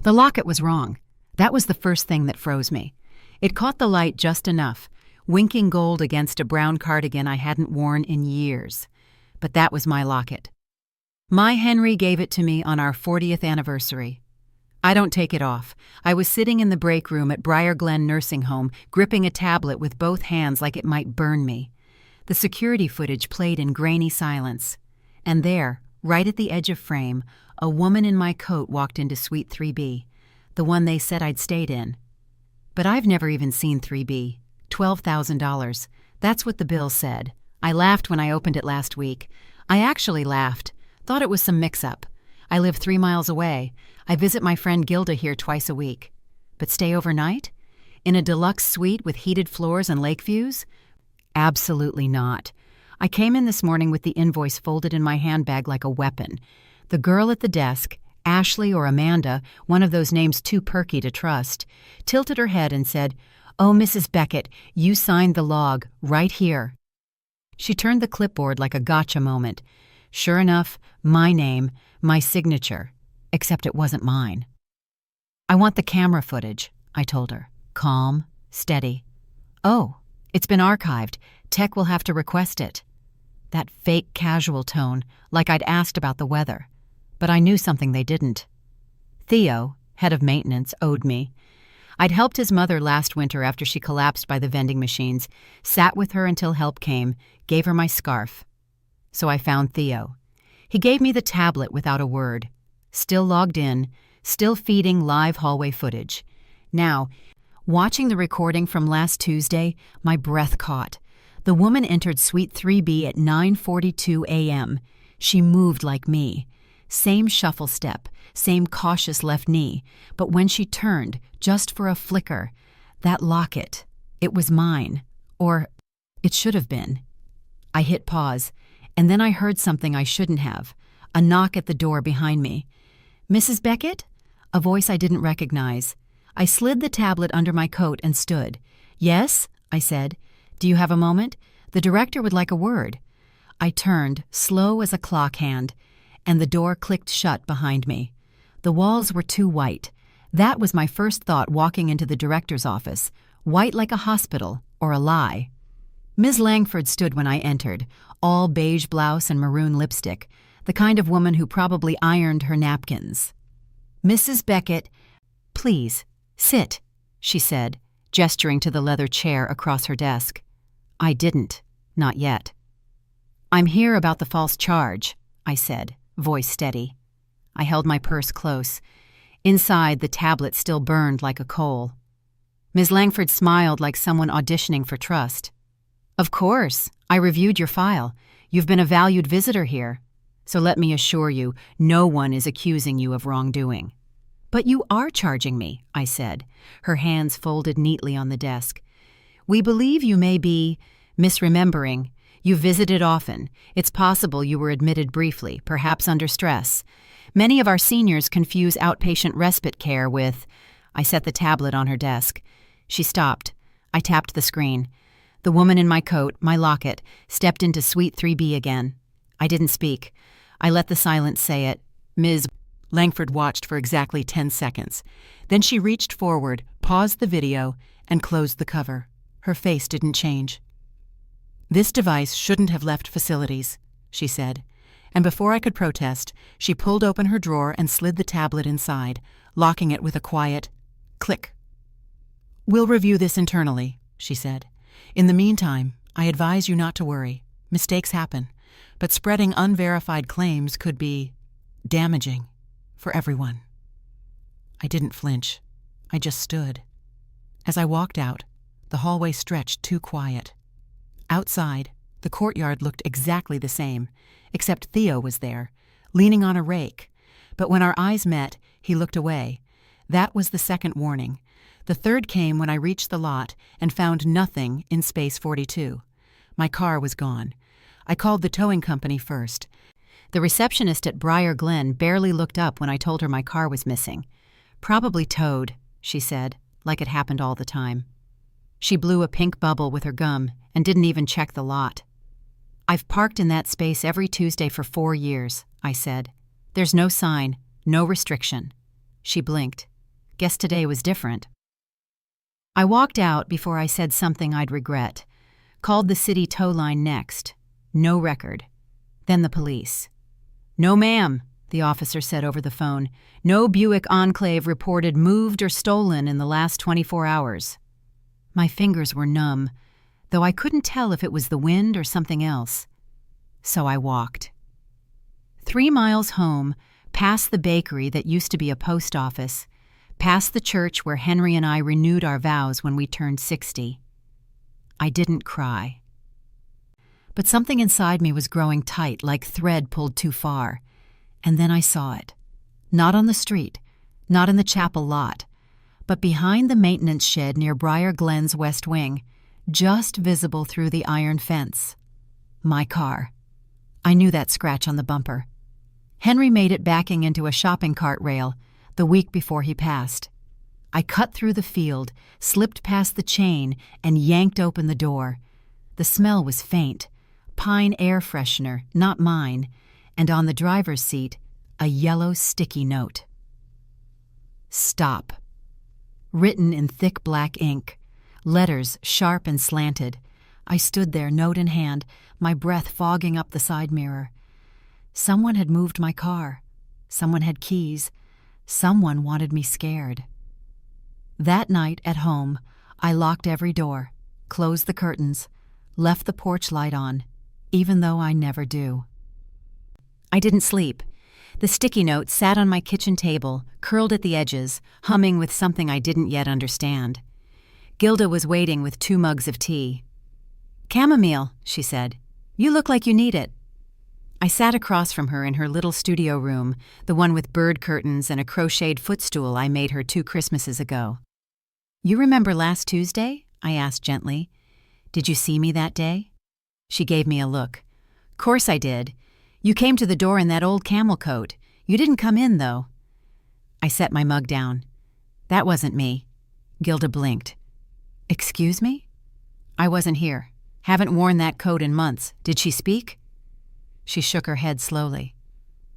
The locket was wrong. That was the first thing that froze me. It caught the light just enough, winking gold against a brown cardigan I hadn't worn in years. But that was my locket. My Henry gave it to me on our 40th anniversary. I don't take it off. I was sitting in the break room at Briar Glen Nursing Home, gripping a tablet with both hands like it might burn me. The security footage played in grainy silence. And there, right at the edge of frame, a woman in my coat walked into Suite 3B, the one they said I'd stayed in. But I've never even seen 3B. $12,000. That's what the bill said. I laughed when I opened it last week. I actually laughed. Thought it was some mix-up. I live 3 miles away. I visit my friend Gilda here twice a week. But stay overnight? In a deluxe suite with heated floors and lake views? Absolutely not. I came in this morning with the invoice folded in my handbag like a weapon. The girl at the desk, Ashley or Amanda, one of those names too perky to trust, tilted her head and said, "Oh, Mrs. Beckett, you signed the log, right here." She turned the clipboard like a gotcha moment. Sure enough, my name, my signature, except it wasn't mine. "I want the camera footage," I told her. Calm, steady. "Oh, it's been archived. Tech will have to request it." That fake casual tone, like I'd asked about the weather. But I knew something they didn't. Theo, head of maintenance, owed me. I'd helped his mother last winter after she collapsed by the vending machines, sat with her until help came, gave her my scarf. So I found Theo. He gave me the tablet without a word. Still logged in, still feeding live hallway footage. Now, watching the recording from last Tuesday, my breath caught. The woman entered Suite 3B at 9:42 a.m. She moved like me. Same shuffle step, same cautious left knee, but when she turned, just for a flicker, that locket, it was mine. Or it should have been. I hit pause, and then I heard something I shouldn't have, a knock at the door behind me. "Mrs. Beckett?" A voice I didn't recognize. I slid the tablet under my coat and stood. "Yes?" I said. "Do you have a moment? The director would like a word." I turned, slow as a clock hand, and the door clicked shut behind me. The walls were too white. That was my first thought walking into the director's office, white like a hospital, or a lie. Ms. Langford stood when I entered, all beige blouse and maroon lipstick, the kind of woman who probably ironed her napkins. "Mrs. Beckett, please, sit," she said, gesturing to the leather chair across her desk. I didn't, not yet. "I'm here about the false charge," I said, voice steady. I held my purse close. Inside, the tablet still burned like a coal. Ms. Langford smiled like someone auditioning for trust. "Of course, I reviewed your file. You've been a valued visitor here. So let me assure you, no one is accusing you of wrongdoing." "But you are charging me," I said, her hands folded neatly on the desk. "We believe you may be misremembering. You visited often. It's possible you were admitted briefly, perhaps under stress. Many of our seniors confuse outpatient respite care with—" I set the tablet on her desk. She stopped. I tapped the screen. The woman in my coat, my locket, stepped into Suite 3B again. I didn't speak. I let the silence say it. "Ms. Langford watched for exactly 10 seconds. Then she reached forward, paused the video, and closed the cover. Her face didn't change. "This device shouldn't have left facilities," she said. And before I could protest, she pulled open her drawer and slid the tablet inside, locking it with a quiet click. "We'll review this internally," she said. "In the meantime, I advise you not to worry. Mistakes happen, but spreading unverified claims could be damaging for everyone." I didn't flinch. I just stood. As I walked out, the hallway stretched too quiet. Outside, the courtyard looked exactly the same, except Theo was there, leaning on a rake. But when our eyes met, he looked away. That was the second warning. The third came when I reached the lot and found nothing in Space 42. My car was gone. I called the towing company first. The receptionist at Briar Glen barely looked up when I told her my car was missing. "Probably towed," she said, like it happened all the time. She blew a pink bubble with her gum and didn't even check the lot. "I've parked in that space every Tuesday for 4 years," I said. "There's no sign, no restriction." She blinked. Guess today was different. I walked out before I said something I'd regret. Called the city tow line next. No record. Then the police. "No, ma'am," the officer said over the phone. "No Buick Enclave reported moved or stolen in the last 24 hours. My fingers were numb, though I couldn't tell if it was the wind or something else. So I walked. 3 miles home, past the bakery that used to be a post office, past the church where Henry and I renewed our vows when we turned 60. I didn't cry. But something inside me was growing tight, like thread pulled too far. And then I saw it. Not on the street, not in the chapel lot, but behind the maintenance shed near Briar Glen's west wing, just visible through the iron fence. My car. I knew that scratch on the bumper. Henry made it backing into a shopping cart rail the week before he passed. I cut through the field, slipped past the chain, and yanked open the door. The smell was faint. Pine air freshener, not mine, and on the driver's seat, a yellow sticky note. Stop. Written in thick black ink, letters sharp and slanted. I stood there, note in hand, my breath fogging up the side mirror. Someone had moved my car. Someone had keys. Someone wanted me scared. That night at home, I locked every door, closed the curtains, left the porch light on, even though I never do. I didn't sleep. The sticky note sat on my kitchen table, curled at the edges, humming with something I didn't yet understand. Gilda was waiting with 2 mugs of tea. "Chamomile," she said. "You look like you need it." I sat across from her in her little studio room, the one with bird curtains and a crocheted footstool I made her 2 Christmases ago. "You remember last Tuesday?" I asked gently. "Did you see me that day?" She gave me a look. "Course I did. You came to the door in that old camel coat. You didn't come in, though." I set my mug down. "That wasn't me." Gilda blinked. "Excuse me?" "I wasn't here. Haven't worn that coat in months. Did she speak?" She shook her head slowly.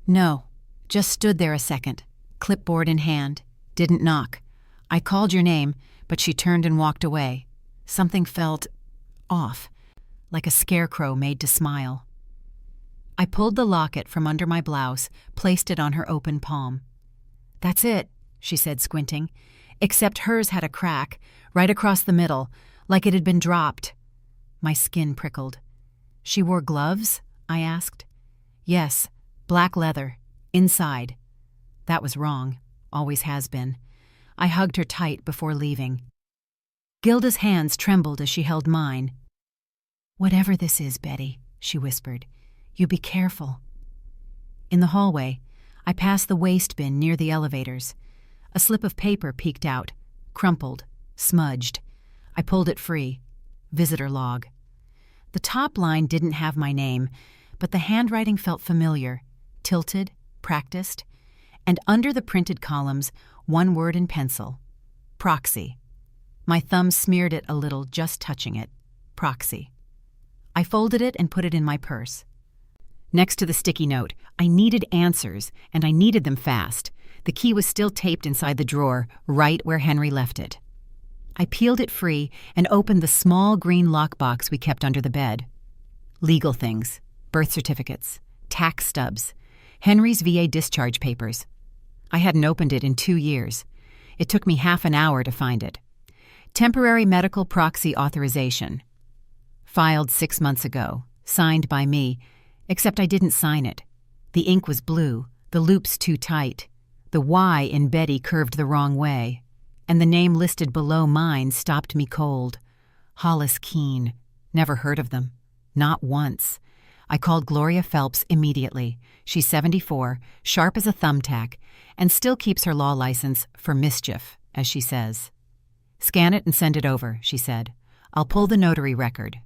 "No. Just stood there a second, clipboard in hand. Didn't knock. I called your name, but she turned and walked away. Something felt off, like a scarecrow made to smile." I pulled the locket from under my blouse, placed it on her open palm. "That's it," she said, squinting, "except hers had a crack, right across the middle, like it had been dropped." My skin prickled. "She wore gloves?" I asked. "Yes, black leather, inside." That was wrong, always has been. I hugged her tight before leaving. Gilda's hands trembled as she held mine. "Whatever this is, Betty," she whispered, "you be careful." In the hallway, I passed the waste bin near the elevators. A slip of paper peeked out, crumpled, smudged. I pulled it free. Visitor log. The top line didn't have my name, but the handwriting felt familiar, tilted, practiced, and under the printed columns, 1 word in pencil. Proxy. My thumb smeared it a little, just touching it. Proxy. I folded it and put it in my purse. Next to the sticky note, I needed answers, and I needed them fast. The key was still taped inside the drawer, right where Henry left it. I peeled it free and opened the small green lockbox we kept under the bed. Legal things, birth certificates, tax stubs, Henry's VA discharge papers. I hadn't opened it in 2 years. It took me half an hour to find it. Temporary medical proxy authorization. Filed 6 months ago, signed by me, except I didn't sign it. The ink was blue, the loops too tight. The Y in Betty curved the wrong way, and the name listed below mine stopped me cold. Hollis Keene. Never heard of them. Not once. I called Gloria Phelps immediately. She's 74, sharp as a thumbtack, and still keeps her law license for mischief, as she says. "Scan it and send it over," she said. "I'll pull the notary record.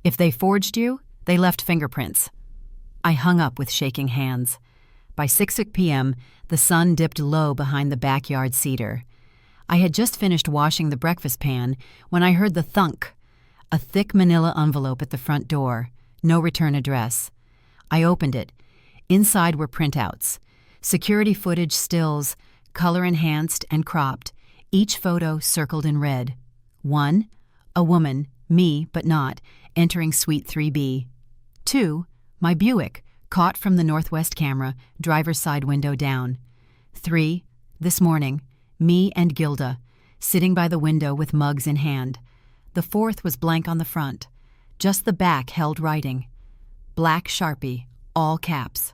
If they forged you, they left fingerprints." I hung up with shaking hands. By 6 p.m., the sun dipped low behind the backyard cedar. I had just finished washing the breakfast pan when I heard the thunk. A thick manila envelope at the front door. No return address. I opened it. Inside were printouts. Security footage stills, color enhanced and cropped, each photo circled in red. 1. A woman, me but not, entering Suite 3B. 2. My Buick, caught from the northwest camera, driver's side window down. 3. This morning, me and Gilda, sitting by the window with mugs in hand. The 4th was blank on the front. Just the back held writing. Black Sharpie, all caps.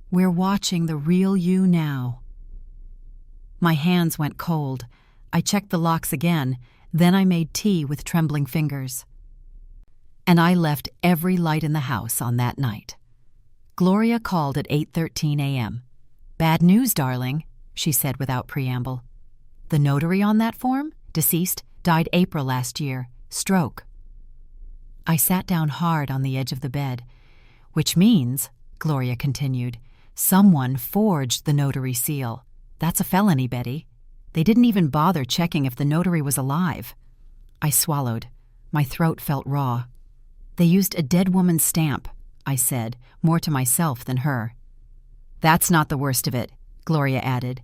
We're watching the real you now. My hands went cold. I checked the locks again, then I made tea with trembling fingers. And I left every light in the house on that night. Gloria called at 8:13 a.m. "Bad news, darling," she said without preamble. "The notary on that form, deceased, died April last year, stroke." I sat down hard on the edge of the bed. "Which means," Gloria continued, "someone forged the notary seal. That's a felony, Betty. They didn't even bother checking if the notary was alive." I swallowed. My throat felt raw. "They used a dead woman's stamp," I said, more to myself than her. "That's not the worst of it," Gloria added.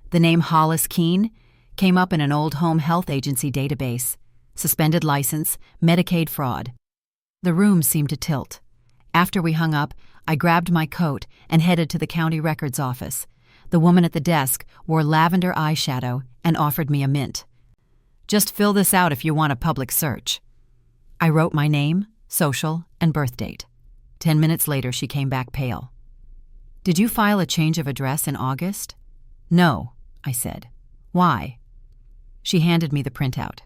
"The name Hollis Keene came up in an old home health agency database. Suspended license, Medicaid fraud." The room seemed to tilt. After we hung up, I grabbed my coat and headed to the county records office. The woman at the desk wore lavender eyeshadow and offered me a mint. "Just fill this out if you want a public search." I wrote my name, social, and birth date. 10 minutes later, she came back pale. "Did you file a change of address in August?" "No," I said. "Why?" She handed me the printout.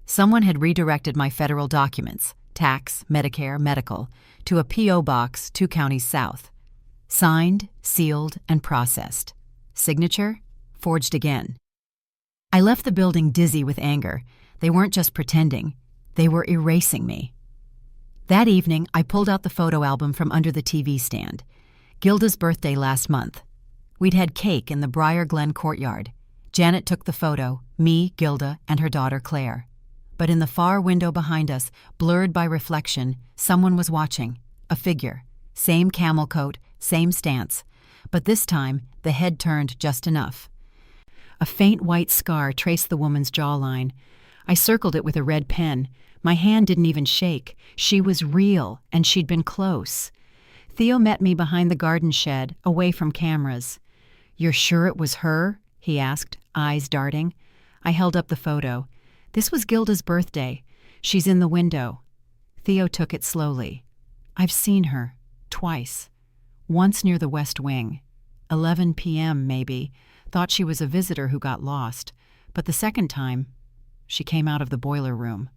Someone had redirected my federal documents, tax, Medicare, medical, to a P.O. box 2 counties south. Signed, sealed, and processed. Signature? Forged again. I left the building dizzy with anger. They weren't just pretending. They were erasing me. That evening, I pulled out the photo album from under the TV stand. Gilda's birthday last month. We'd had cake in the Briar Glen courtyard. Janet took the photo, me, Gilda, and her daughter Claire. But in the far window behind us, blurred by reflection, someone was watching. A figure. Same camel coat, same stance. But this time, the head turned just enough. A faint white scar traced the woman's jawline. I circled it with a red pen. My hand didn't even shake. She was real, and she'd been close. Theo met me behind the garden shed, away from cameras. "You're sure it was her?" he asked, eyes darting. I held up the photo. This was Gilda's birthday. She's in the window. Theo took it slowly. "I've seen her. Twice. Once near the West Wing. 11 p.m., maybe. Thought she was a visitor who got lost. But the second time, she came out of the boiler room."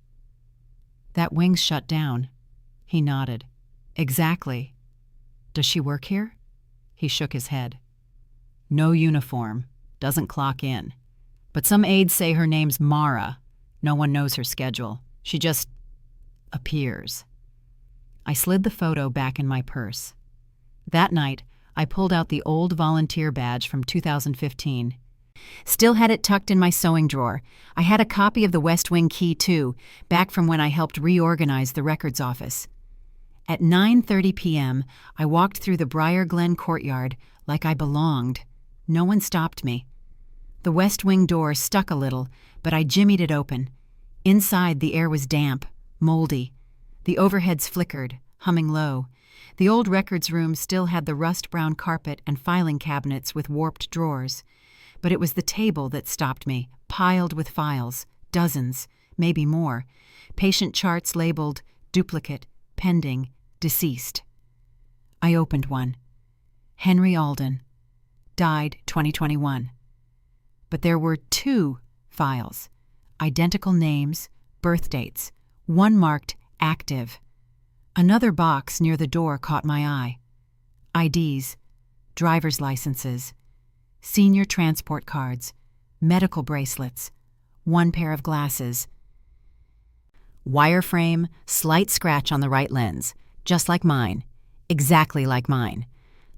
"That wing's shut down." He nodded. "Exactly. Does she work here?" He shook his head. "No uniform. Doesn't clock in. But some aides say her name's Mara. No one knows her schedule. She just appears." I slid the photo back in my purse. That night, I pulled out the old volunteer badge from 2015. Still had it tucked in my sewing drawer. I had a copy of the West Wing key, too, back from when I helped reorganize the records office. At 9:30 p.m., I walked through the Briar Glen courtyard like I belonged. No one stopped me. The West Wing door stuck a little, but I jimmied it open. Inside, the air was damp, moldy. The overheads flickered, humming low. The old records room still had the rust-brown carpet and filing cabinets with warped drawers. But it was the table that stopped me, piled with files, dozens, maybe more. Patient charts labeled duplicate, pending, deceased. I opened one. Henry Alden. Died 2021. But there were 2 files. Identical names, birth dates. One marked active. Another box near the door caught my eye. IDs, driver's licenses, senior transport cards, medical bracelets, 1 pair of glasses. Wireframe, slight scratch on the right lens, just like mine, exactly like mine.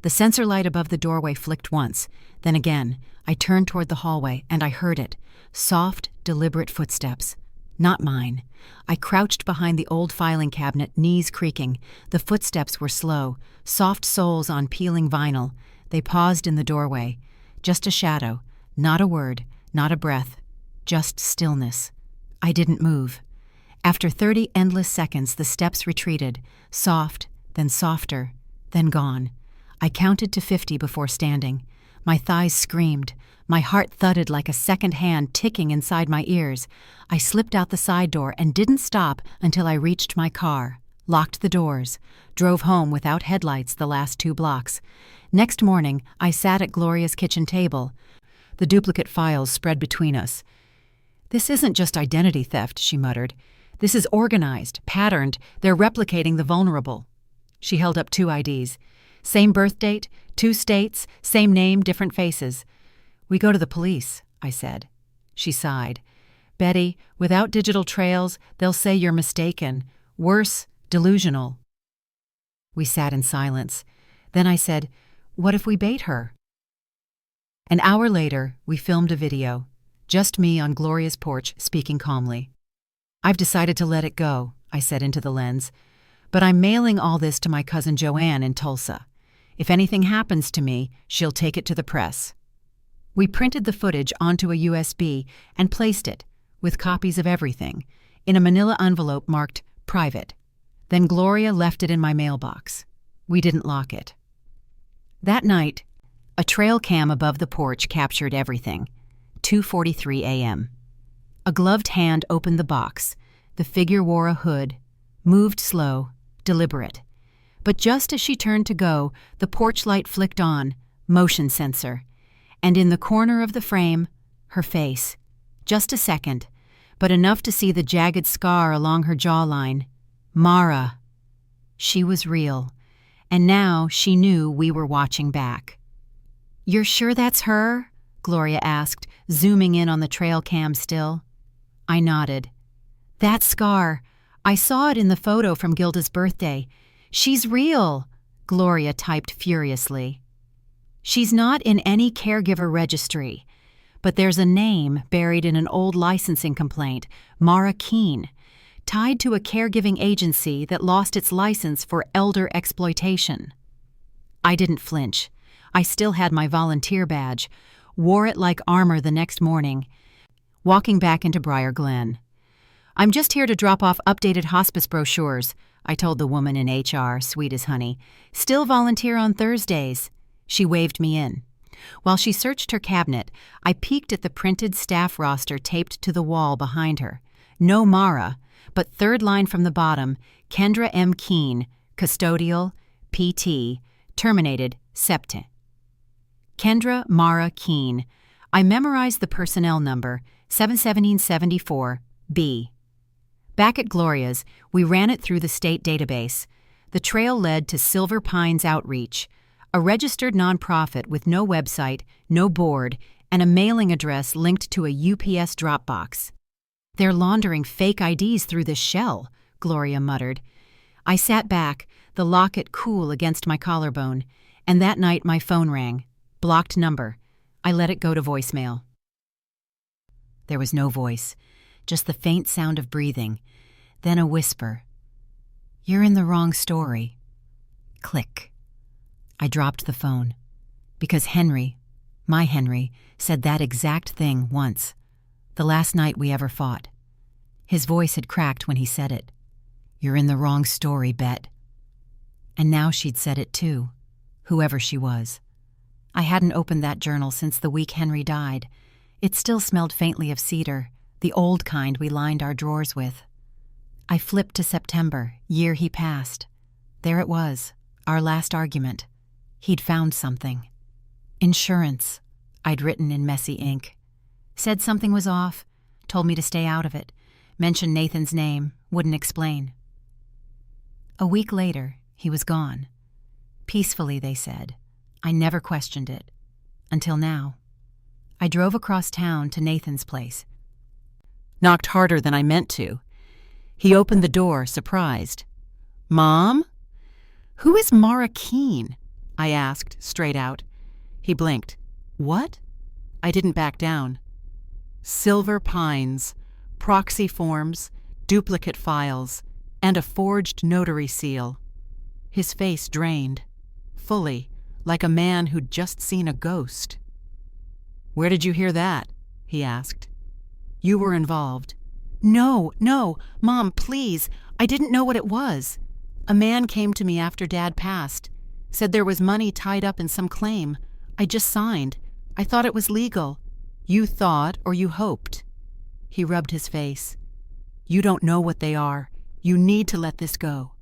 The sensor light above the doorway flicked once, then again. I turned toward the hallway, and I heard it. Soft, deliberate footsteps. Not mine. I crouched behind the old filing cabinet, knees creaking. The footsteps were slow, soft soles on peeling vinyl. They paused in the doorway. Just a shadow, Not a word, not a breath, just stillness. I didn't move. After 30 endless seconds, the steps retreated, soft, then softer, then gone. I counted to 50 before standing. My thighs screamed. My heart thudded like a second hand ticking inside my ears. I slipped out the side door and didn't stop until I reached my car, locked the doors, drove home without headlights the last 2 blocks. Next morning, I sat at Gloria's kitchen table. The duplicate files spread between us. "This isn't just identity theft," she muttered. "This is organized, patterned. They're replicating the vulnerable." She held up 2 IDs. Same birth date, 2 states, same name, different faces. "We go to the police," I said. She sighed. "Betty, without digital trails, they'll say you're mistaken. Worse, delusional." We sat in silence. Then I said, "What if we bait her?" An hour later, we filmed a video. Just me on Gloria's porch, speaking calmly. "I've decided to let it go," I said into the lens. "But I'm mailing all this to my cousin Joanne in Tulsa. If anything happens to me, she'll take it to the press." We printed the footage onto a USB and placed it, with copies of everything, in a manila envelope marked private. Then Gloria left it in my mailbox. We didn't lock it. That night, a trail cam above the porch captured everything. 2:43 a.m. A gloved hand opened the box. The figure wore a hood, moved slow, deliberate. But just as she turned to go, the porch light flicked on, motion sensor. And in the corner of the frame, her face. Just a second, but enough to see the jagged scar along her jawline. Mara. She was real, and now she knew we were watching back. "You're sure that's her?" Gloria asked, zooming in on the trail cam still. I nodded. "That scar. I saw it in the photo from Gilda's birthday. She's real," Gloria typed furiously. "She's not in any caregiver registry, but there's a name buried in an old licensing complaint, Mara Keene, tied to a caregiving agency that lost its license for elder exploitation." I didn't flinch. I still had my volunteer badge, wore it like armor the next morning, walking back into Briar Glen. "I'm just here to drop off updated hospice brochures," I told the woman in HR, sweet as honey. "Still volunteer on Thursdays." She waved me in. While she searched her cabinet, I peeked at the printed staff roster taped to the wall behind her. No Mara, but third line from the bottom, Kendra M. Keene, custodial, PT, terminated, septe. Kendra Mara Keene. I memorized the personnel number, 71774, B. Back at Gloria's, we ran it through the state database. The trail led to Silver Pines Outreach, a registered nonprofit with no website, no board, and a mailing address linked to a UPS drop box. "They're laundering fake IDs through this shell," Gloria muttered. I sat back, the locket cool against my collarbone, and that night my phone rang. Blocked number. I let it go to voicemail. There was no voice, just the faint sound of breathing, then a whisper. "You're in the wrong story." Click. I dropped the phone, because Henry, my Henry, said that exact thing once, the last night we ever fought. His voice had cracked when he said it. "You're in the wrong story, Bet." And now she'd said it too, whoever she was. I hadn't opened that journal since the week Henry died. It still smelled faintly of cedar, the old kind we lined our drawers with. I flipped to September, year he passed. There it was, our last argument. He'd found something. "Insurance," I'd written in messy ink. Said something was off, told me to stay out of it, mentioned Nathan's name, wouldn't explain. A week later, he was gone. Peacefully, they said. I never questioned it. Until now. I drove across town to Nathan's place. Knocked harder than I meant to. He opened the door, surprised. "Mom? Who is Mara Keene?" I asked, straight out. He blinked. "What?" I didn't back down. Silver Pines, proxy forms, duplicate files, and a forged notary seal. His face drained, fully, like a man who'd just seen a ghost. "Where did you hear that?" he asked. "You were involved." No, Mom, please. I didn't know what it was. A man came to me after Dad passed. Said there was money tied up in some claim. I just signed. I thought it was legal." "You thought or you hoped?" He rubbed his face. "You don't know what they are. You need to let this go."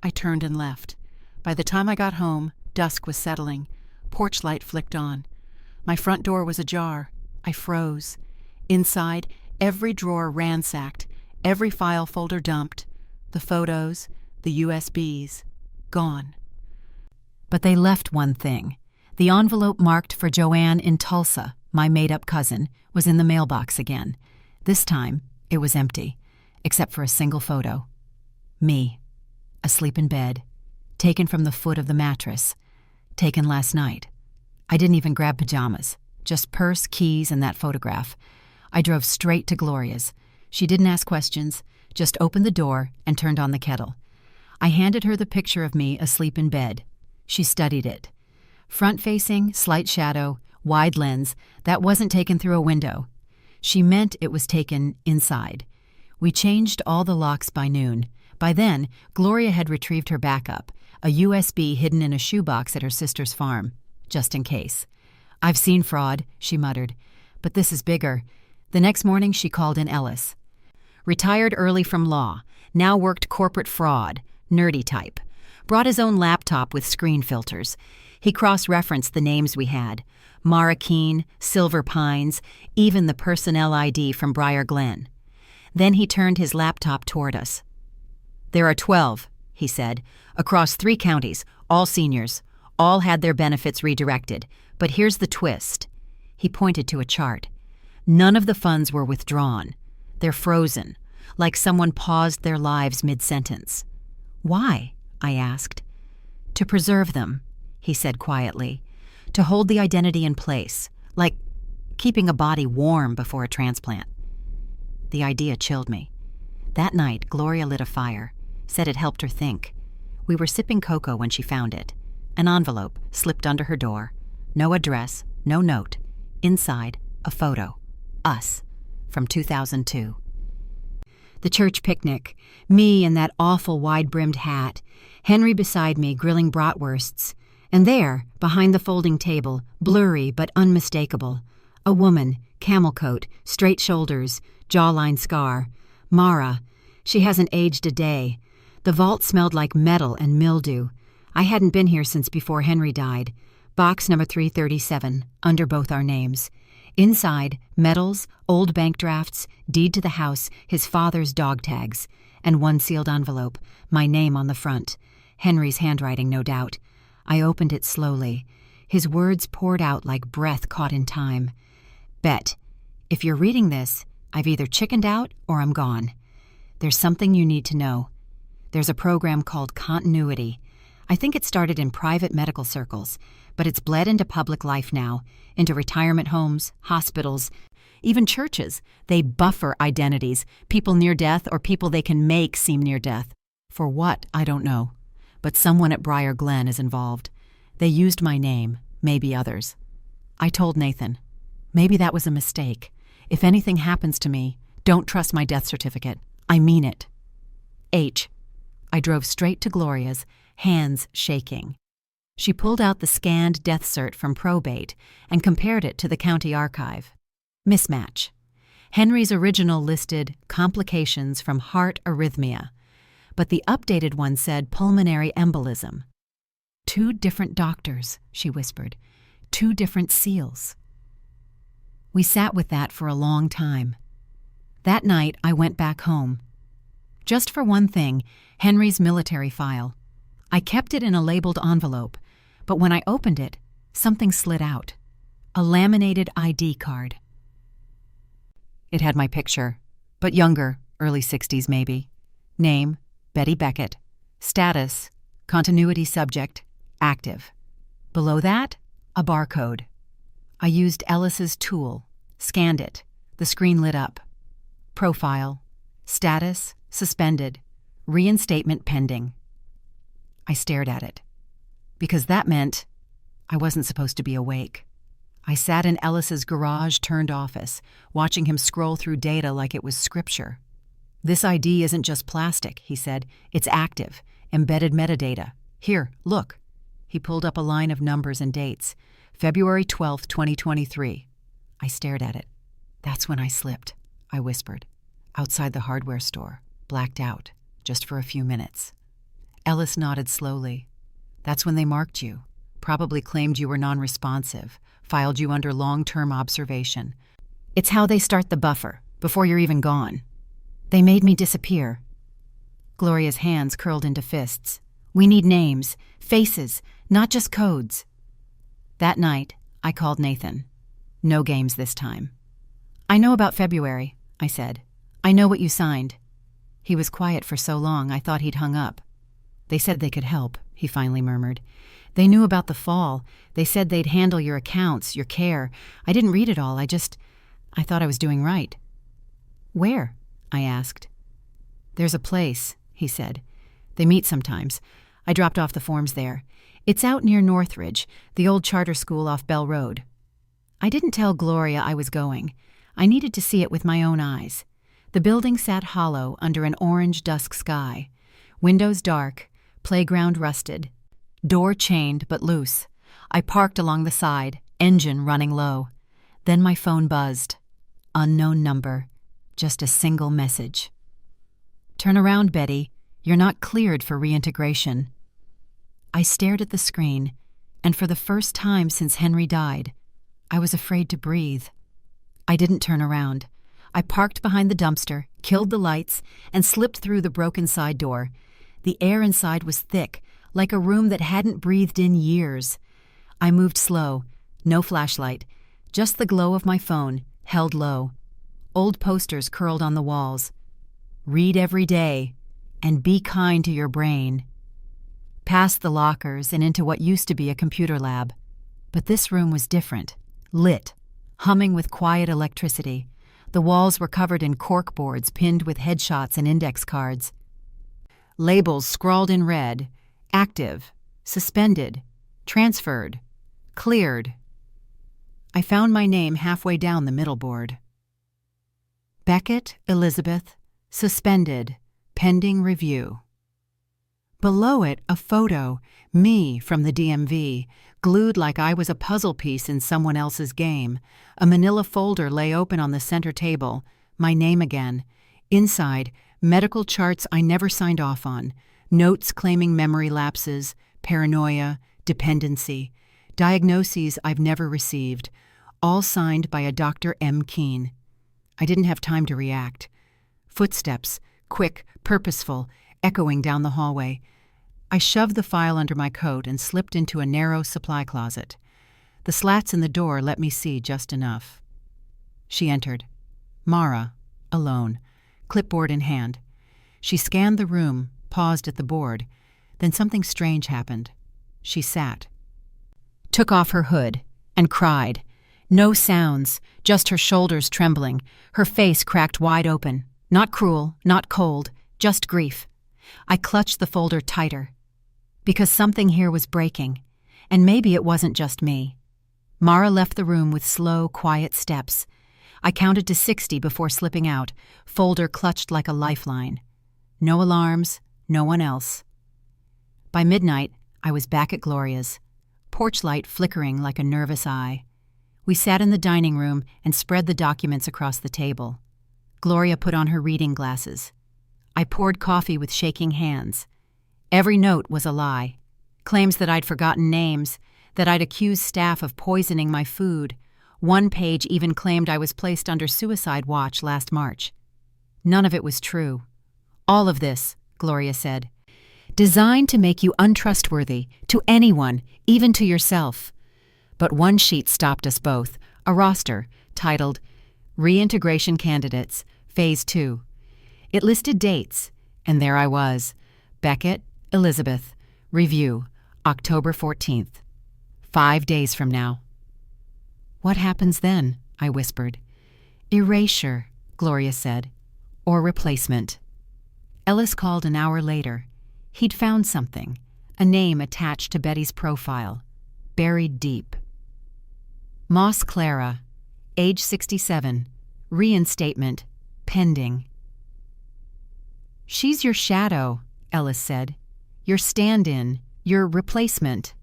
I turned and left. By the time I got home, dusk was settling. Porch light flicked on. My front door was ajar. I froze. Inside, every drawer ransacked, every file folder dumped. The photos, the USBs, gone. But they left one thing. The envelope marked for Joanne in Tulsa, my made-up cousin, was in the mailbox again. This time, it was empty, except for a single photo. Me, asleep in bed, taken from the foot of the mattress, taken last night. I didn't even grab pajamas, just purse, keys, and that photograph. I drove straight to Gloria's. She didn't ask questions, just opened the door and turned on the kettle. I handed her the picture of me asleep in bed. She studied it. Front-facing, slight shadow, wide lens, that wasn't taken through a window. She meant it was taken inside. We changed all the locks by noon. By then, Gloria had retrieved her backup, a USB hidden in a shoebox at her sister's farm, just in case. "I've seen fraud," she muttered, "but this is bigger." The next morning she called in Ellis. Retired early from law, now worked corporate fraud, nerdy type. Brought his own laptop with screen filters. He cross-referenced the names we had. Mara Keene, Silver Pines, even the personnel ID from Briar Glen. Then he turned his laptop toward us. "There are 12, he said, across 3 counties, all seniors. All had their benefits redirected. But here's the twist." He pointed to a chart. None of the funds were withdrawn. They're frozen, like someone paused their lives mid-sentence. "Why?" I asked. "To preserve them," he said quietly. "To hold the identity in place, like keeping a body warm before a transplant." The idea chilled me. That night, Gloria lit a fire, said it helped her think. We were sipping cocoa when she found it. An envelope slipped under her door. No address, no note. Inside, a photo. Us, from 2002. The church picnic, me in that awful wide-brimmed hat, Henry beside me grilling bratwursts, and there, behind the folding table, blurry but unmistakable, a woman, camel coat, straight shoulders, jawline scar. Mara. She hasn't aged a day. The vault smelled like metal and mildew. I hadn't been here since before Henry died. Box number 337, under both our names. Inside, medals, old bank drafts, deed to the house, his father's dog tags, and one sealed envelope, my name on the front. Henry's handwriting, no doubt. I opened it slowly. His words poured out like breath caught in time. "Bet, if you're reading this, I've either chickened out or I'm gone. There's something you need to know. There's a program called Continuity. I think it started in private medical circles, but it's bled into public life now, into retirement homes, hospitals, even churches. They buffer identities, people near death or people they can make seem near death. For what, I don't know. But someone at Briar Glen is involved. They used my name, maybe others. I told Nathan, maybe that was a mistake. If anything happens to me, don't trust my death certificate. I mean it. H. I drove straight to Gloria's, hands shaking. She pulled out the scanned death cert from probate and compared it to the county archive. Mismatch. Henry's original listed complications from heart arrhythmia, but the updated one said pulmonary embolism. 2 different doctors, she whispered. 2 different seals. We sat with that for a long time. That night, I went back home. Just for one thing, Henry's military file. I kept it in a labeled envelope, but when I opened it, something slid out. A laminated ID card. It had my picture, but younger, early 60s maybe. Name, Betty Beckett. Status, continuity subject, active. Below that, a barcode. I used Ellis's tool, scanned it. The screen lit up. Profile, status, suspended, reinstatement pending. I stared at it, because that meant I wasn't supposed to be awake. I sat in Ellis's garage-turned-office, watching him scroll through data like it was scripture. "This ID isn't just plastic," he said. "It's active, embedded metadata. Here, look." He pulled up a line of numbers and dates. February 12th, 2023. I stared at it. "That's when I slipped," I whispered. "Outside the hardware store, blacked out, just for a few minutes." Ellis nodded slowly. "That's when they marked you. Probably claimed you were non-responsive, filed you under long-term observation. It's how they start the buffer, before you're even gone. They made me disappear." Gloria's hands curled into fists. "We need names, faces, not just codes." That night, I called Nathan. No games this time. "I know about February," I said. "I know what you signed." He was quiet for so long I thought he'd hung up. "They said they could help," he finally murmured. "They knew about the fall. They said they'd handle your accounts, your care. I didn't read it all. I thought I was doing right." "Where?" I asked. "There's a place," he said. "They meet sometimes. I dropped off the forms there. It's out near Northridge, the old charter school off Bell Road." I didn't tell Gloria I was going. I needed to see it with my own eyes. The building sat hollow under an orange dusk sky. Windows dark, playground rusted. Door chained but loose. I parked along the side, engine running low. Then my phone buzzed. Unknown number. Just a single message. "Turn around, Betty. You're not cleared for reintegration." I stared at the screen, and for the first time since Henry died, I was afraid to breathe. I didn't turn around. I parked behind the dumpster, killed the lights, and slipped through the broken side door. The air inside was thick, like a room that hadn't breathed in years. I moved slow, no flashlight, just the glow of my phone, held low. Old posters curled on the walls. "Read every day, and be kind to your brain." Past the lockers and into what used to be a computer lab. But this room was different, lit, humming with quiet electricity. The walls were covered in cork boards pinned with headshots and index cards. Labels scrawled in red: active, suspended, transferred, cleared. I found my name halfway down the middle board. Beckett Elizabeth, suspended, pending review. Below it, a photo, me from the DMV, glued like I was a puzzle piece in someone else's game. A manila folder lay open on the center table, my name again. Inside, medical charts I never signed off on, notes claiming memory lapses, paranoia, dependency, diagnoses I've never received, all signed by a Dr. M. Keene. I didn't have time to react. Footsteps, quick, purposeful, echoing down the hallway. I shoved the file under my coat and slipped into a narrow supply closet. The slats in the door let me see just enough. She entered. Mara, alone, clipboard in hand. She scanned the room, paused at the board. Then something strange happened. She sat, took off her hood, and cried. No sounds, just her shoulders trembling, her face cracked wide open. Not cruel, not cold, just grief. I clutched the folder tighter. Because something here was breaking, and maybe it wasn't just me. Mara left the room with slow, quiet steps. I counted to 60 before slipping out, folder clutched like a lifeline. No alarms, no one else. By midnight, I was back at Gloria's, porch light flickering like a nervous eye. We sat in the dining room and spread the documents across the table. Gloria put on her reading glasses. I poured coffee with shaking hands. Every note was a lie. Claims that I'd forgotten names, that I'd accused staff of poisoning my food. One page even claimed I was placed under suicide watch last March. None of it was true. All of this, Gloria said, designed to make you untrustworthy to anyone, even to yourself. But one sheet stopped us both, a roster titled Reintegration Candidates, Phase 2. It listed dates, and there I was, Beckett, Elizabeth, Review, October 14th. 5 days from now. What happens then? I whispered. Erasure, Gloria said, or replacement. Ellis called an hour later. He'd found something, a name attached to Betty's profile, buried deep. Moss Clara, age 67, reinstatement, pending. "She's your shadow," Ellis said. "Your stand-in, your replacement."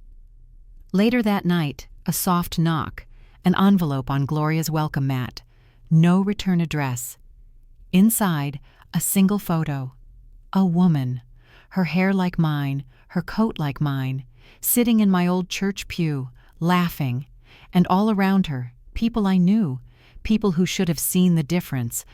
Later that night, a soft knock, an envelope on Gloria's welcome mat. No return address. Inside, a single photo. A woman, her hair like mine, her coat like mine, sitting in my old church pew, laughing, and all around her, people I knew, people who should have seen the difference.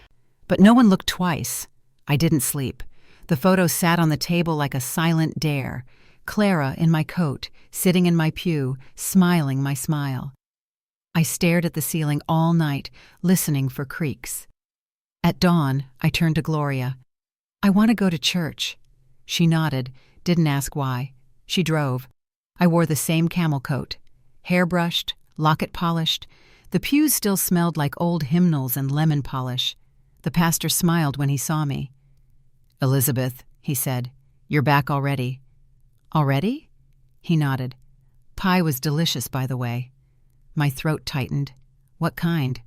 But no one looked twice. I didn't sleep. The photo sat on the table like a silent dare. Clara in my coat, sitting in my pew, smiling my smile. I stared at the ceiling all night, listening for creaks. At dawn, I turned to Gloria. "I want to go to church." She nodded, didn't ask why. She drove. I wore the same camel coat. Hair brushed, locket polished. The pews still smelled like old hymnals and lemon polish. The pastor smiled when he saw me. "Elizabeth," he said, "you're back already." "Already?" He nodded. Pie was delicious, by the way. My throat tightened. "What kind?"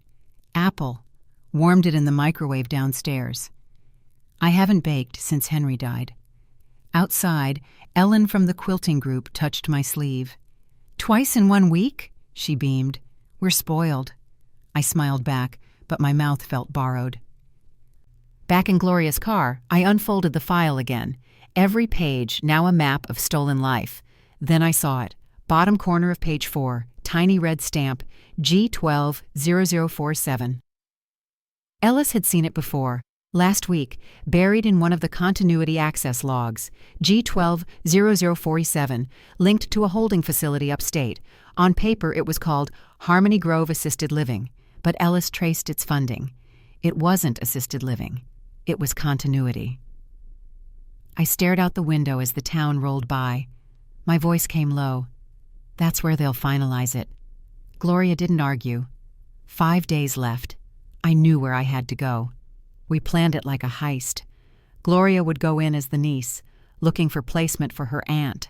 "Apple. Warmed it in the microwave downstairs." I haven't baked since Henry died. Outside, Ellen from the quilting group touched my sleeve. "Twice in 1 week?" she beamed. "We're spoiled." I smiled back, but my mouth felt borrowed. Back in Gloria's car, I unfolded the file again. Every page now a map of stolen life. Then I saw it. Bottom corner of page 4, tiny red stamp, G120047. Ellis had seen it before. Last week, buried in one of the continuity access logs, G120047, linked to a holding facility upstate. On paper, it was called Harmony Grove Assisted Living, but Ellis traced its funding. It wasn't assisted living. It was continuity. I stared out the window as the town rolled by. My voice came low. "That's where they'll finalize it." Gloria didn't argue. 5 days left. I knew where I had to go. We planned it like a heist. Gloria would go in as the niece, looking for placement for her aunt.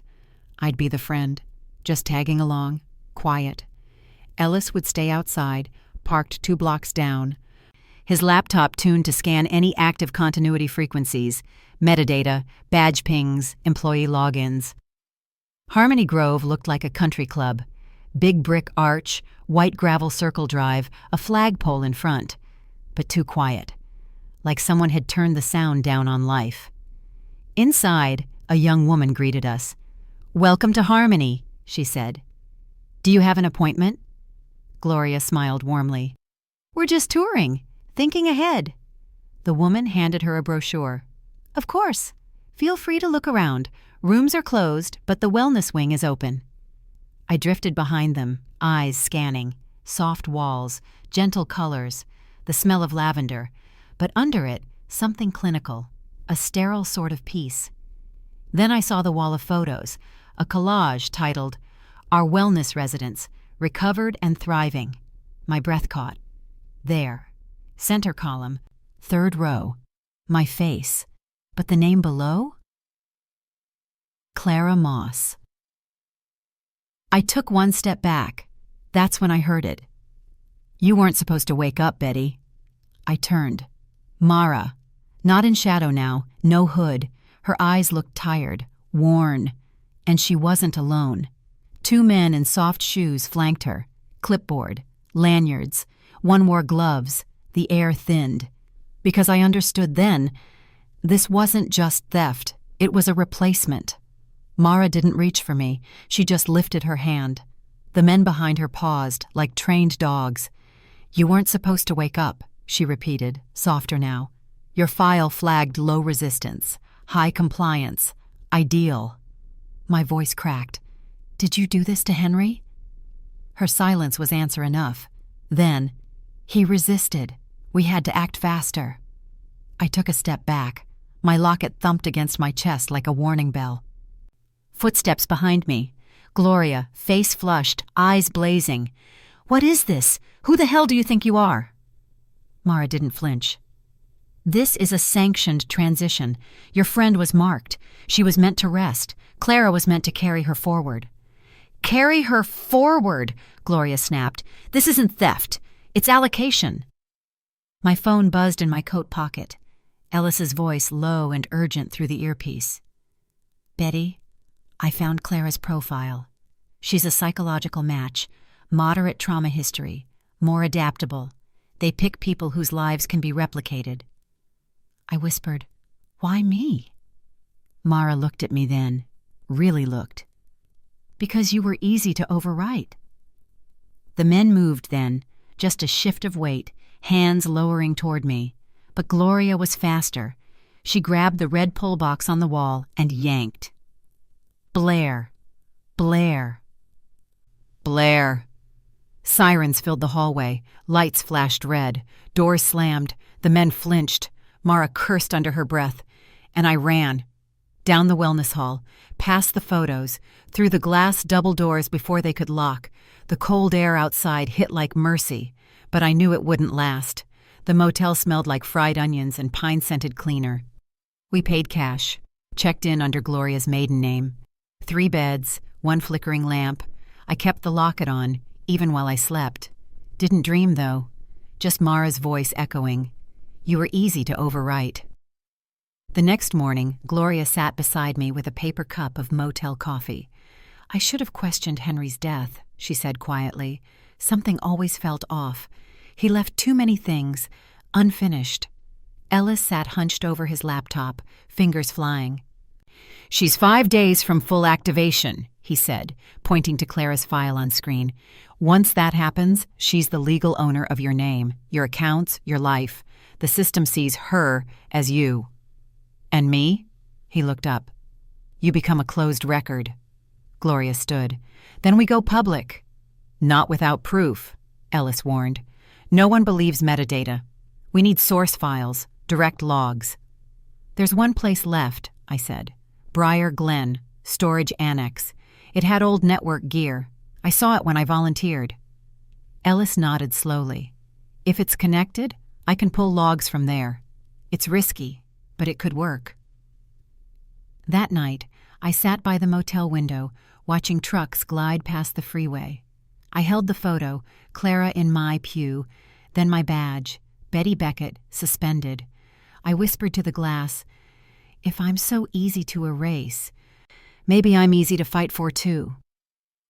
I'd be the friend, just tagging along, quiet. Ellis would stay outside, parked 2 blocks down. His laptop tuned to scan any active continuity frequencies, metadata, badge pings, employee logins. Harmony Grove looked like a country club. Big brick arch, white gravel circle drive, a flagpole in front. But too quiet. Like someone had turned the sound down on life. Inside, a young woman greeted us. "Welcome to Harmony," she said. "Do you have an appointment?" Gloria smiled warmly. "We're just touring, thinking ahead." The woman handed her a brochure. "Of course. Feel free to look around. Rooms are closed, but the wellness wing is open." I drifted behind them, eyes scanning. Soft walls, gentle colors, the smell of lavender. But under it, something clinical, a sterile sort of peace. Then I saw the wall of photos, a collage titled, "Our Wellness Residents, Recovered and Thriving." My breath caught. There, center column, 3rd row, my face. But the name below? Clara Moss. I took 1 step back. That's when I heard it. "You weren't supposed to wake up, Betty." I turned. Mara. Not in shadow now, no hood. Her eyes looked tired, worn. And she wasn't alone. 2 men in soft shoes flanked her. Clipboard, lanyards. One wore gloves. The air thinned. Because I understood then, this wasn't just theft. It was a replacement. Mara didn't reach for me. She just lifted her hand. The men behind her paused, like trained dogs. "You weren't supposed to wake up," she repeated, softer now. "Your file flagged low resistance, high compliance, ideal." My voice cracked. "Did you do this to Henry?" Her silence was answer enough. Then, "He resisted. We had to act faster." I took a step back. My locket thumped against my chest like a warning bell. Footsteps behind me. Gloria, face flushed, eyes blazing. "What is this? Who the hell do you think you are?" Mara didn't flinch. "This is a sanctioned transition. Your friend was marked. She was meant to rest. Clara was meant to carry her forward." Carry her forward, Gloria snapped. This isn't theft. It's allocation. My phone buzzed in my coat pocket. Ellis's voice low and urgent through the earpiece. Betty, I found Clara's profile. She's a psychological match, moderate trauma history, more adaptable. They pick people whose lives can be replicated. I whispered, Why me? Mara looked at me then, really looked. Because you were easy to overwrite. The men moved then, just a shift of weight, hands lowering toward me. But Gloria was faster. She grabbed the red pull box on the wall and yanked. Blair. Blair. Blair. Sirens filled the hallway. Lights flashed red. Doors slammed. The men flinched. Mara cursed under her breath. And I ran. Down the wellness hall, past the photos, through the glass double doors before they could lock. The cold air outside hit like mercy, but I knew it wouldn't last. The motel smelled like fried onions and pine-scented cleaner. We paid cash, checked in under Gloria's maiden name. 3 beds, 1 flickering lamp. I kept the locket on, even while I slept. Didn't dream, though. Just Mara's voice echoing. You were easy to overwrite. The next morning, Gloria sat beside me with a paper cup of motel coffee. I should have questioned Henry's death, she said quietly. Something always felt off. He left too many things, unfinished. Ellis sat hunched over his laptop, fingers flying. She's 5 days from full activation, he said, pointing to Clara's file on screen. Once that happens, she's the legal owner of your name, your accounts, your life. The system sees her as you. And me? He looked up. You become a closed record. Gloria stood. Then we go public. Not without proof, Ellis warned. No one believes metadata. We need source files, direct logs. There's one place left, I said. Briar Glen, storage annex. It had old network gear. I saw it when I volunteered. Ellis nodded slowly. If it's connected, I can pull logs from there. It's risky, but it could work. That night, I sat by the motel window, watching trucks glide past the freeway. I held the photo, Clara in my pew, then my badge, Betty Beckett, suspended. I whispered to the glass, if I'm so easy to erase, maybe I'm easy to fight for too.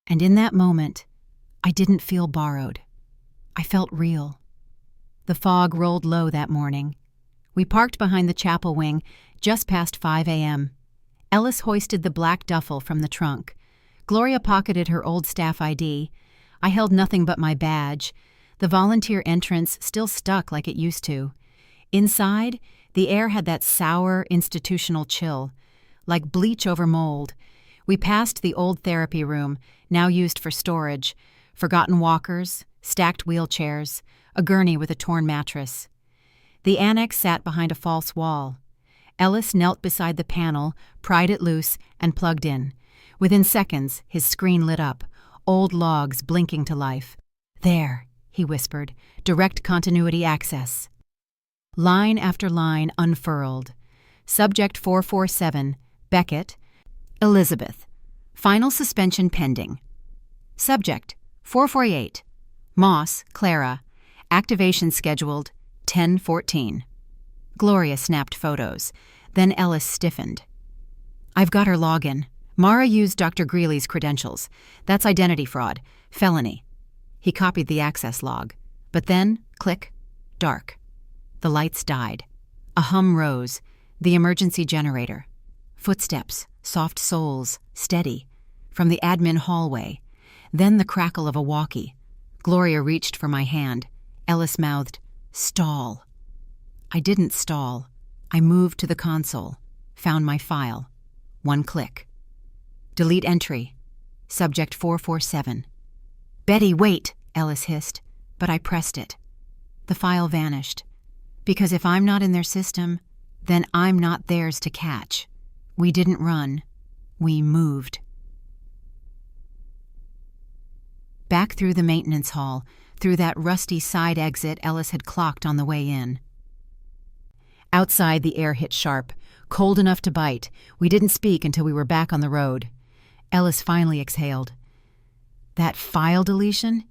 And in that moment, I didn't feel borrowed. I felt real. The fog rolled low that morning. We parked behind the chapel wing just past 5 a.m. Ellis hoisted the black duffel from the trunk. Gloria pocketed her old staff ID. I held nothing but my badge. The volunteer entrance still stuck like it used to. Inside, the air had that sour, institutional chill, like bleach over mold. We passed the old therapy room, now used for storage, forgotten walkers, stacked wheelchairs, a gurney with a torn mattress. The annex sat behind a false wall. Ellis knelt beside the panel, pried it loose, and plugged in. Within seconds, his screen lit up, old logs blinking to life. There, he whispered, direct continuity access. Line after line unfurled. Subject 447, Beckett, Elizabeth. Final suspension pending. Subject 448, Moss, Clara. Activation scheduled 10:14. Gloria snapped photos. Then Ellis stiffened. I've got her login. Mara used Dr. Greeley's credentials. That's identity fraud. Felony. He copied the access log. But then, click, dark. The lights died. A hum rose. The emergency generator. Footsteps, soft soles, steady. From the admin hallway. Then the crackle of a walkie. Gloria reached for my hand. Ellis mouthed, stall. I didn't stall. I moved to the console. Found my file. 1 click. Delete entry. Subject 447. Betty, wait, Ellis hissed, but I pressed it. The file vanished. Because if I'm not in their system, then I'm not theirs to catch. We didn't run. We moved. Back through the maintenance hall, through that rusty side exit Ellis had clocked on the way in. Outside, the air hit sharp, cold enough to bite. We didn't speak until we were back on the road. Ellis finally exhaled. That file deletion?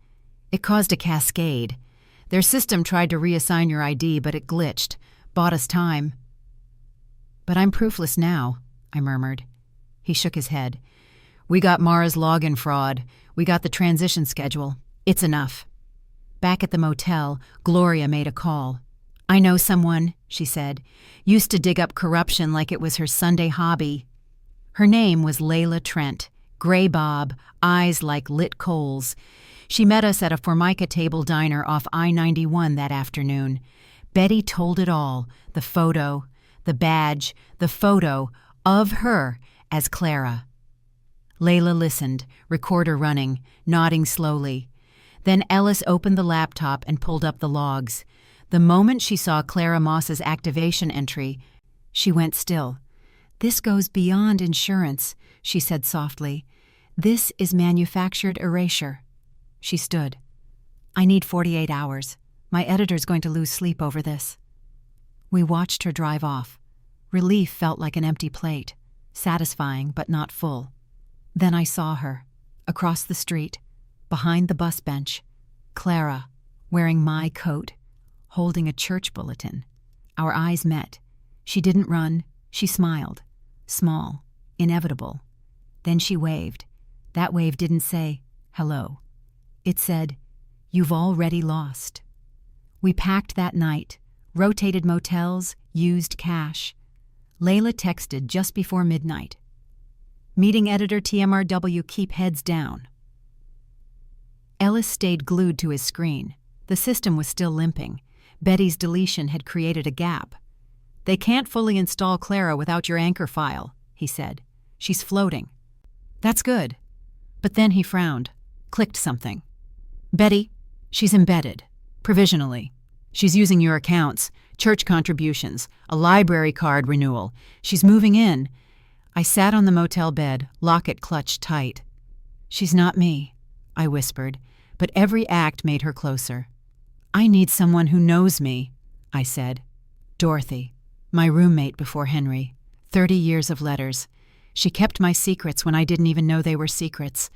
It caused a cascade. Their system tried to reassign your ID, but it glitched. Bought us time. But I'm proofless now, I murmured. He shook his head. We got Mara's login fraud. We got the transition schedule. It's enough. Back at the motel, Gloria made a call. I know someone, she said. Used to dig up corruption like it was her Sunday hobby. Her name was Layla Trent. Gray bob, eyes like lit coals. She met us at a Formica table diner off I-91 that afternoon. Betty told it all, the photo, the badge, the photo of her as Clara. Layla listened, recorder running, nodding slowly. Then Ellis opened the laptop and pulled up the logs. The moment she saw Clara Moss's activation entry, she went still. This goes beyond insurance, she said softly. This is manufactured erasure. She stood. I need 48 hours. My editor's going to lose sleep over this. We watched her drive off. Relief felt like an empty plate, satisfying but not full. Then I saw her, across the street, behind the bus bench, Clara, wearing my coat, holding a church bulletin. Our eyes met. She didn't run. She smiled. Small, inevitable. Then she waved. That wave didn't say, hello. It said, you've already lost. We packed that night, rotated motels, used cash. Layla texted just before midnight. Meeting editor TMRW, keep heads down. Ellis stayed glued to his screen. The system was still limping. Betty's deletion had created a gap. They can't fully install Clara without your anchor file, he said. She's floating. That's good. But then he frowned, clicked something. Betty, she's embedded, provisionally. She's using your accounts, church contributions, a library card renewal. She's moving in. I sat on the motel bed, locket clutched tight. She's not me, I whispered, but every act made her closer. I need someone who knows me, I said. Dorothy, my roommate before Henry. 30 years of letters. She kept my secrets when I didn't even know they were secrets.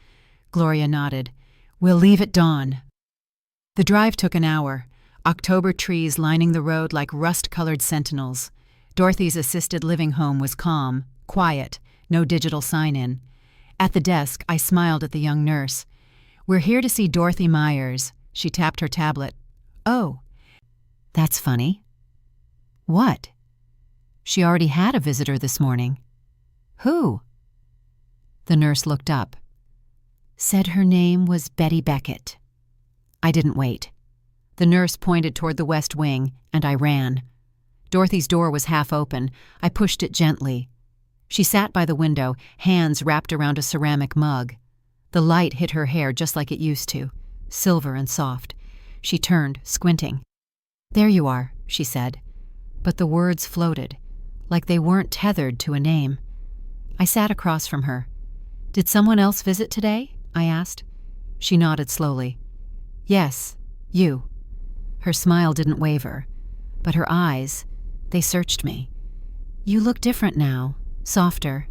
Gloria nodded. We'll leave at dawn. The drive took an hour. October trees lining the road like rust-colored sentinels. Dorothy's assisted living home was calm, quiet, no digital sign-in. At the desk, I smiled at the young nurse. We're here to see Dorothy Myers. She tapped her tablet. Oh, that's funny. What? She already had a visitor this morning. Who? The nurse looked up. Said her name was Betty Beckett. I didn't wait. The nurse pointed toward the west wing, and I ran. Dorothy's door was half open. I pushed it gently. She sat by the window, hands wrapped around a ceramic mug. The light hit her hair just like it used to, silver and soft. She turned, squinting. There you are, she said. But the words floated, like they weren't tethered to a name. I sat across from her. Did someone else visit today? I asked. She nodded slowly. Yes, you. Her smile didn't waver, but her eyes, they searched me. You look different now, softer.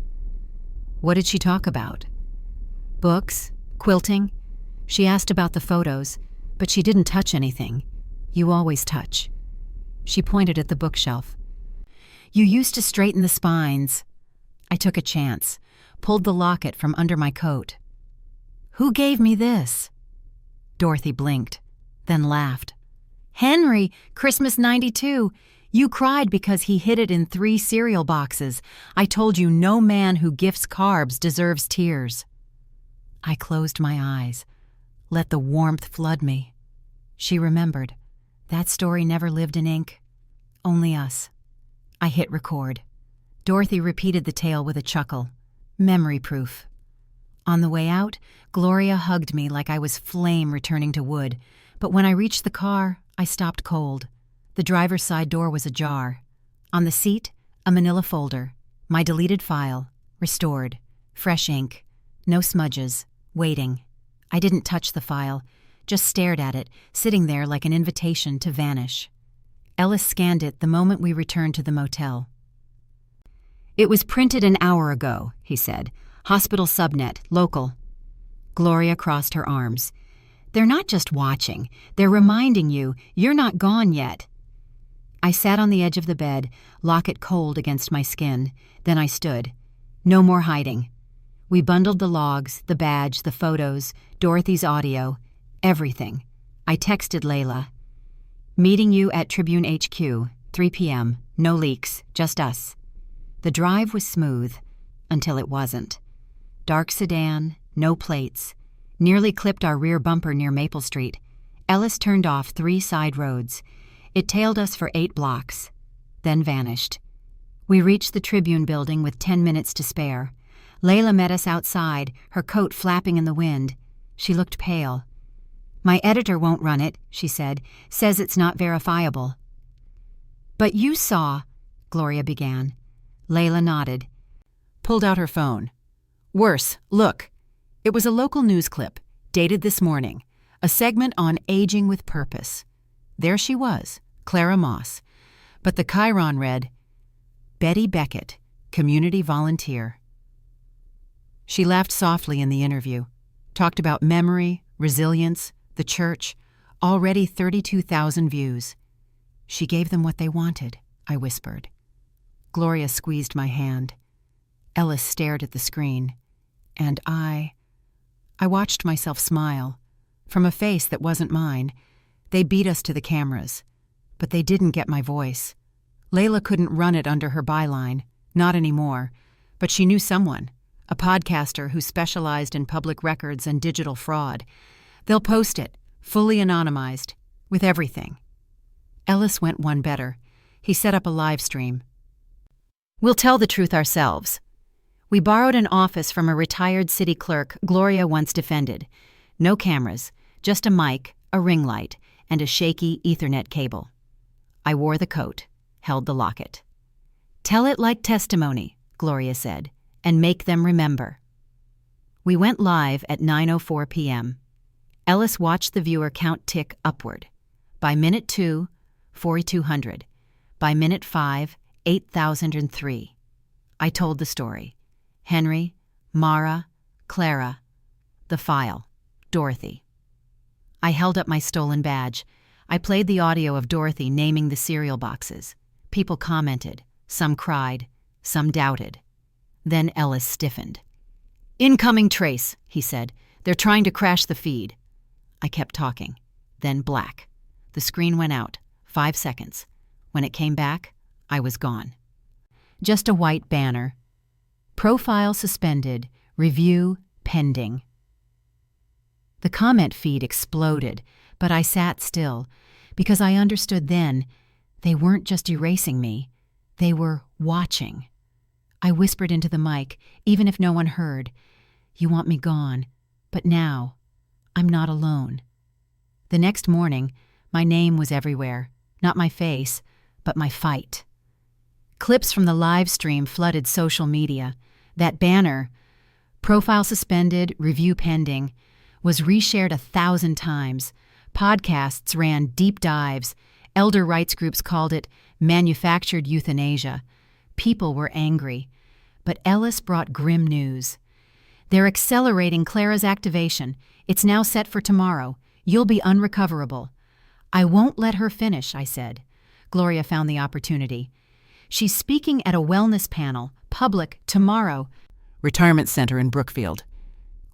What did she talk about? Books, quilting. She asked about the photos, but she didn't touch anything. You always touch. She pointed at the bookshelf. You used to straighten the spines. I took a chance, pulled the locket from under my coat. Who gave me this? Dorothy blinked, then laughed. Henry, Christmas '92. You cried because he hid it in 3 cereal boxes. I told you no man who gifts carbs deserves tears. I closed my eyes, let the warmth flood me. She remembered. That story never lived in ink. Only us. I hit record. Dorothy repeated the tale with a chuckle. Memory proof. On the way out, Gloria hugged me like I was flame returning to wood, but when I reached the car, I stopped cold. The driver's side door was ajar. On the seat, a manila folder. My deleted file. Restored. Fresh ink. No smudges. Waiting. I didn't touch the file, just stared at it, sitting there like an invitation to vanish. Ellis scanned it the moment we returned to the motel. It was printed an hour ago, he said. Hospital subnet, local. Gloria crossed her arms. They're not just watching. They're reminding you you're not gone yet. I sat on the edge of the bed, locket cold against my skin. Then I stood. No more hiding. We bundled the logs, the badge, the photos, Dorothy's audio, everything. I texted Layla. Meeting you at Tribune HQ, 3 p.m., no leaks, just us. The drive was smooth, until it wasn't. Dark sedan, no plates. Nearly clipped our rear bumper near Maple Street. Ellis turned off 3 side roads. It tailed us for 8 blocks, then vanished. We reached the Tribune building with 10 minutes to spare. Layla met us outside, her coat flapping in the wind. She looked pale. My editor won't run it, she said, says it's not verifiable. But you saw, Gloria began. Layla nodded, pulled out her phone. Worse, look. It was a local news clip, dated this morning, a segment on aging with purpose. There she was, Clara Moss. But the chyron read, Betty Beckett, community volunteer. She laughed softly in the interview, talked about memory, resilience, the church, already 32,000 views. She gave them what they wanted, I whispered. Gloria squeezed my hand. Ellis stared at the screen, and I watched myself smile. From a face that wasn't mine. They beat us to the cameras, but they didn't get my voice. Layla couldn't run it under her byline, not anymore, but she knew someone, a podcaster who specialized in public records and digital fraud. They'll post it, fully anonymized, with everything. Ellis went one better. He set up a live stream. We'll tell the truth ourselves. We borrowed an office from a retired city clerk Gloria once defended. No cameras, just a mic, a ring light, and a shaky Ethernet cable. I wore the coat, held the locket. Tell it like testimony, Gloria said, and make them remember. We went live at 9:04 p.m. Ellis watched the viewer count tick upward. By minute 2, 4,200. By minute 5, 8,003. I told the story. Henry, Mara, Clara, the file, Dorothy. I held up my stolen badge. I played the audio of Dorothy naming the cereal boxes. People commented. Some cried. Some doubted. Then Ellis stiffened. Incoming trace, he said. They're trying to crash the feed. I kept talking. Then black. The screen went out. 5 seconds. When it came back, I was gone. Just a white banner. Profile suspended. Review pending. The comment feed exploded, but I sat still, because I understood then they weren't just erasing me, they were watching. I whispered into the mic, even if no one heard, You want me gone, but now I'm not alone. The next morning, my name was everywhere, not my face, but my fight. Clips from the live stream flooded social media. That banner, profile suspended, review pending, was reshared 1,000 times. Podcasts ran deep dives. Elder rights groups called it manufactured euthanasia. People were angry. But Ellis brought grim news. They're accelerating Clara's activation. It's now set for tomorrow. You'll be unrecoverable. I won't let her finish, I said. Gloria found the opportunity. She's speaking at a wellness panel, public, tomorrow. Retirement center in Brookfield.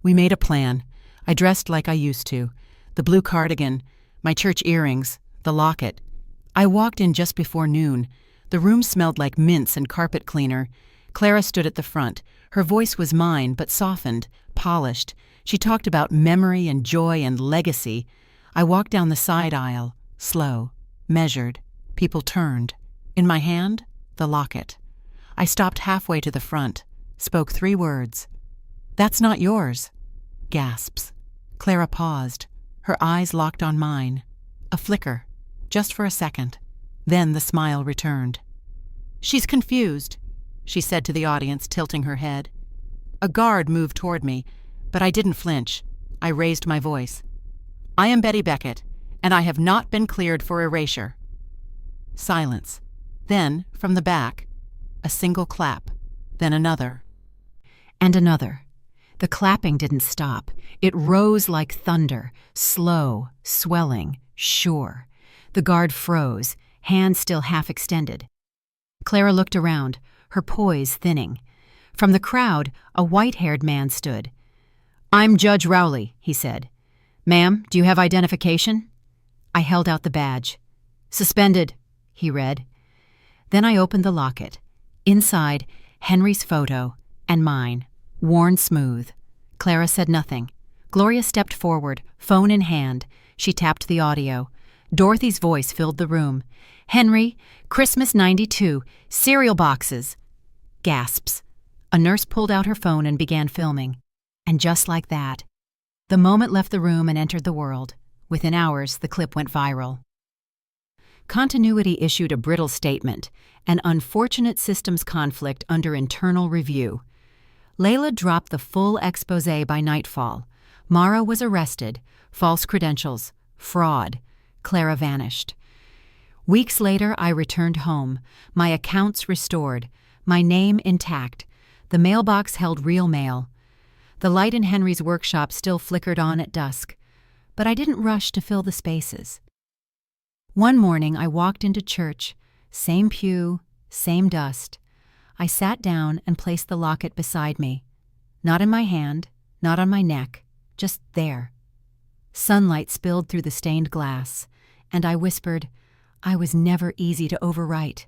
We made a plan. I dressed like I used to. The blue cardigan, my church earrings, the locket. I walked in just before noon. The room smelled like mints and carpet cleaner. Clara stood at the front. Her voice was mine, but softened, polished. She talked about memory and joy and legacy. I walked down the side aisle, slow, measured. People turned. In my hand, the locket. I stopped halfway to the front, spoke 3 words. That's not yours. Gasps. Clara paused. Her eyes locked on mine. A flicker, just for a second. Then the smile returned. She's confused, she said to the audience, tilting her head. A guard moved toward me, but I didn't flinch. I raised my voice. I am Betty Beckett, and I have not been cleared for erasure. Silence. Then, from the back, a single clap, then another. And another. The clapping didn't stop. It rose like thunder, slow, swelling, sure. The guard froze, hands still half extended. Clara looked around, her poise thinning. From the crowd, a white-haired man stood. "I'm Judge Rowley," he said. "Ma'am, do you have identification?" I held out the badge. "Suspended," he read. Then I opened the locket. Inside, Henry's photo and mine, worn smooth. Clara said nothing. Gloria stepped forward, phone in hand. She tapped the audio. Dorothy's voice filled the room. "Henry, Christmas '92, cereal boxes." Gasps. A nurse pulled out her phone and began filming. And just like that, the moment left the room and entered the world. Within hours, the clip went viral. Continuity issued a brittle statement, an unfortunate systems conflict under internal review. Layla dropped the full exposé by nightfall. Mara was arrested, false credentials, fraud. Clara vanished. Weeks later, I returned home, my accounts restored, my name intact. The mailbox held real mail. The light in Henry's workshop still flickered on at dusk, but I didn't rush to fill the spaces. One morning I walked into church, same pew, same dust. I sat down and placed the locket beside me. Not in my hand, not on my neck, just there. Sunlight spilled through the stained glass, and I whispered, "I was never easy to overwrite."